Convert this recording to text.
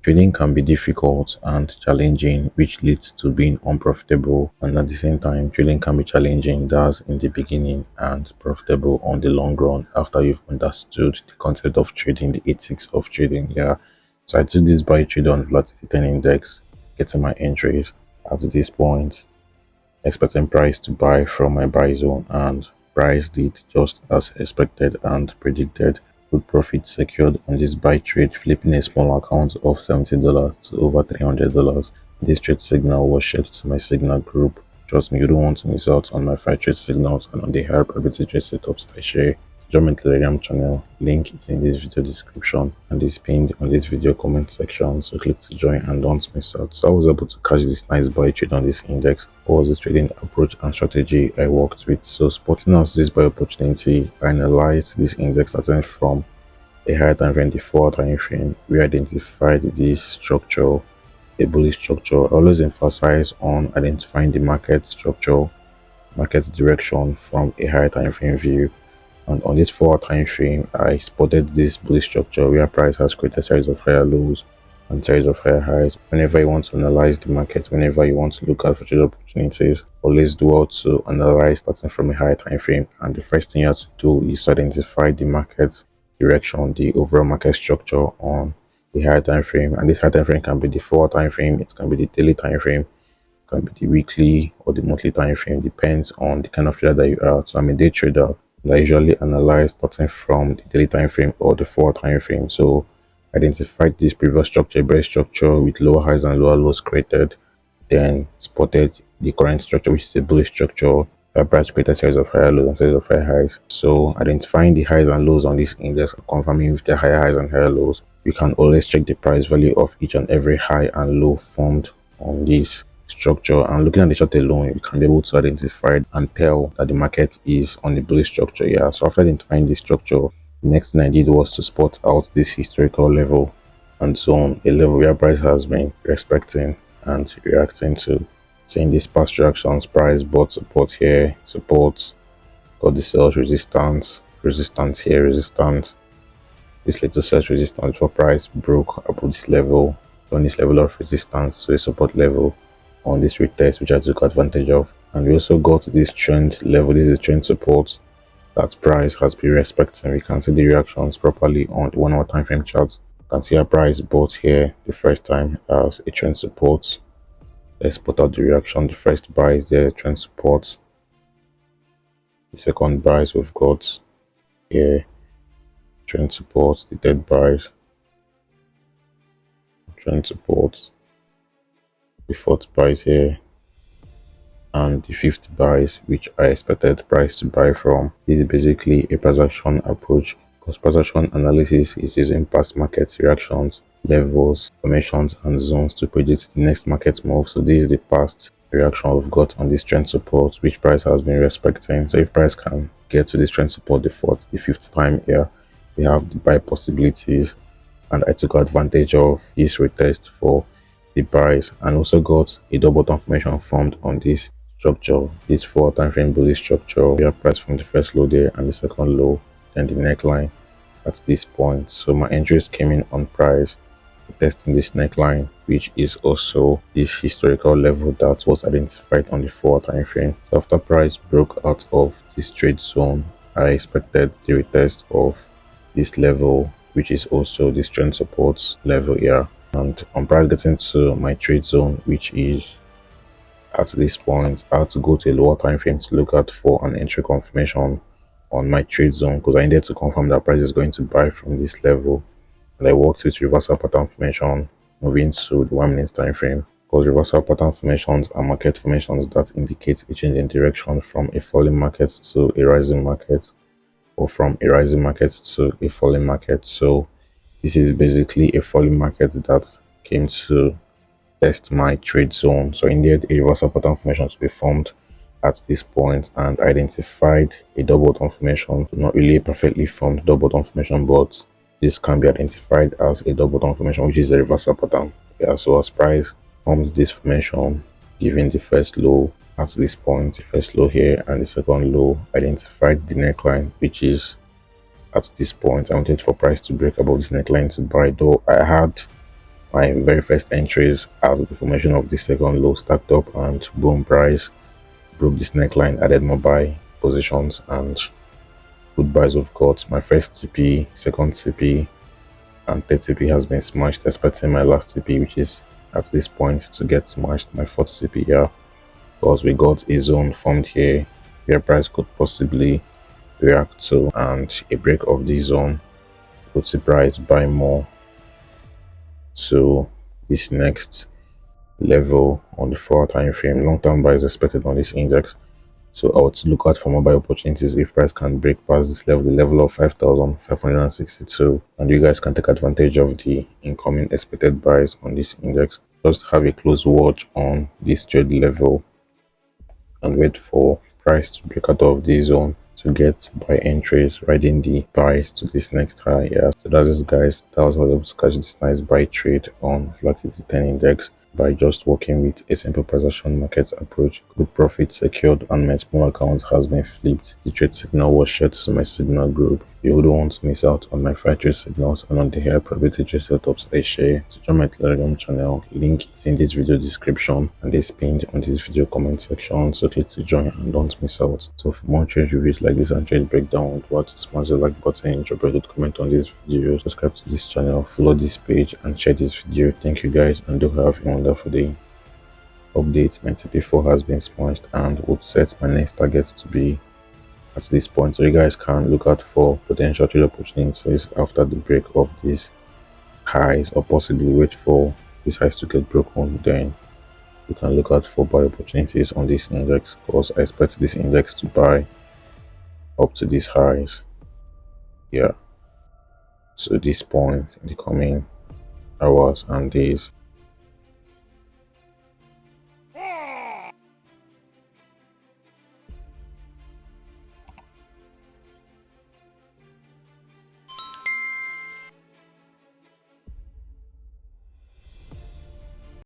Trading can be difficult and challenging, which leads to being unprofitable, and at the same time, trading can be challenging, that's in the beginning, and profitable on the long run after you've understood the concept of trading, the ethics of trading. Yeah, so I took this buy trade on Volatility 10 index, getting my entries at this point, expecting price to buy from my buy zone, and price did just as expected and predicted. Good profit secured on this buy trade, flipping a small account of $70 to over $300. This trade signal was shared to my signal group. Trust me, you don't want to miss out on my 5 trade signals and on the higher probability trade setups I share. Join my Telegram channel, link is in this video description and is pinned on this video comment section, so click to join and don't miss out. So I was able to catch this nice buy trade on this index. What was the trading approach and strategy I worked with? So spotting out this buy opportunity, I analyzed this index starting from a higher time frame, the 4-time frame. We identified this structure, a bullish structure. I always emphasize on identifying the market structure, market direction from a higher time frame view. And on this 4-time frame, I spotted this bullish structure where price has created a series of higher lows and series of higher highs. Whenever you want to analyze the market, whenever you want to look at future opportunities, always do out to analyze starting from a higher time frame. And the first thing you have to do is to identify the market direction, the overall market structure on the higher time frame. And this higher time frame can be the 4-time frame, it can be the daily time frame, it can be the weekly or the monthly time frame, depends on the kind of trader that you are. So I'm a day trader. I usually analyze starting from the daily time frame or the 4-time frame. So identified this previous structure, bear structure with lower highs and lower lows created, then spotted the current structure, which is a bullish structure, where price created a series of higher lows and series of higher highs. So identifying the highs and lows on this index and confirming with the higher highs and higher lows, you can always check the price value of each and every high and low formed on this structure, and looking at the chart alone, you can be able to identify and tell that the market is on the bullish structure. Yeah, so after identifying this structure, the next thing I did was to spot out this historical level and zone, a level where price has been respecting and reacting to. Seeing these past reactions, price bought support here, support, got the sales resistance, resistance here, resistance, this little sales resistance for price broke above this level, on this level of resistance to a support level on this retest, which I took advantage of. And we also got this trend level, this is a trend support that price has been respecting. We can see the reactions properly on the 1-hour time frame charts. You can see our price bought here the first time as a trend support. Let's put out the reaction. The first buy is the trend support. The second buys we've got here trend support. The third buys trend support. The fourth buys here, and the fifth buys, which I expected price to buy from. This is basically a price action approach, because price action analysis is using past market reactions, levels, formations, and zones to predict the next market move. So this is the past reaction we've got on this trend support, which price has been respecting. So if price can get to this trend support the 4th, the 5th time here, we have the buy possibilities, and I took advantage of this retest for the buys, and also got a double bottom formation formed on this structure, this 4-time frame bullish structure. We have price from the first low there and the second low, then the neckline at this point. So my entries came in on price testing this neckline, which is also this historical level that was identified on the 4-time frame. So after price broke out of this trade zone, I expected the retest of this level, which is also this trend support level here. And on price getting to my trade zone, which is at this point, I had to go to a lower time frame to look out for an entry confirmation on my trade zone, because I needed to confirm that price is going to buy from this level. And I worked with reversal pattern formation moving to the 1-minute time frame, because reversal pattern formations are market formations that indicate a change in direction from a falling market to a rising market, or from a rising market to a falling market. So this is basically a falling market that came to test my trade zone. So indeed, a reversal pattern formation to be formed at this point, and identified a double bottom formation. Not really a perfectly formed double bottom formation, but this can be identified as a double bottom formation, which is a reversal pattern. Yeah, so as price formed this formation, giving the first low at this point, the first low here and the second low, identified the neckline, which is at this point. I wanted for price to break above this neckline to buy, though I had My very first entries as the formation of the second low stacked up, and boom, price broke this neckline, added more buy positions and good buys of got. My first TP, second TP, and third TP has been smashed, expecting my last TP, which is at this point, to get smashed. My fourth TP here, because we got a zone formed here where price could possibly react to, and a break of this zone could see price buy more to this next level on the 4 time frame. Long-term buy is expected on this index, so I would look out for more buy opportunities if price can break past this level, the level of 5,562, and you guys can take advantage of the incoming expected buys on this index. Just have a close watch on this trade level and wait for price to break out of this zone to get buy entries, riding the buys to this next high. Yeah, so that's it, guys. That was how I was able to catch this nice buy trade on Volatility 10 index by just working with a simple price action market approach. Good profit secured, and my small account has been flipped. The trade signal was shared to my signal group. You wouldn't want to miss out on my 5 trade signals and on the higher probability trade setups I share. So join my Telegram channel. Link is in this video description and is pinned on this video comment section. So click to join and don't miss out. So for more trade reviews like this and trade breakdown, what smash the like button, drop a comment on this video, subscribe to this channel, follow this page and share this video. Thank you guys, and do have a wonderful day. Update: my TP4 has been smashed and would set my next targets to be at this point, so you guys can look out for potential trade opportunities after the break of these highs, or possibly wait for these highs to get broken. Then you can look out for buy opportunities on this index, because I expect this index to buy up to these highs, yeah, to this point in the coming hours and days.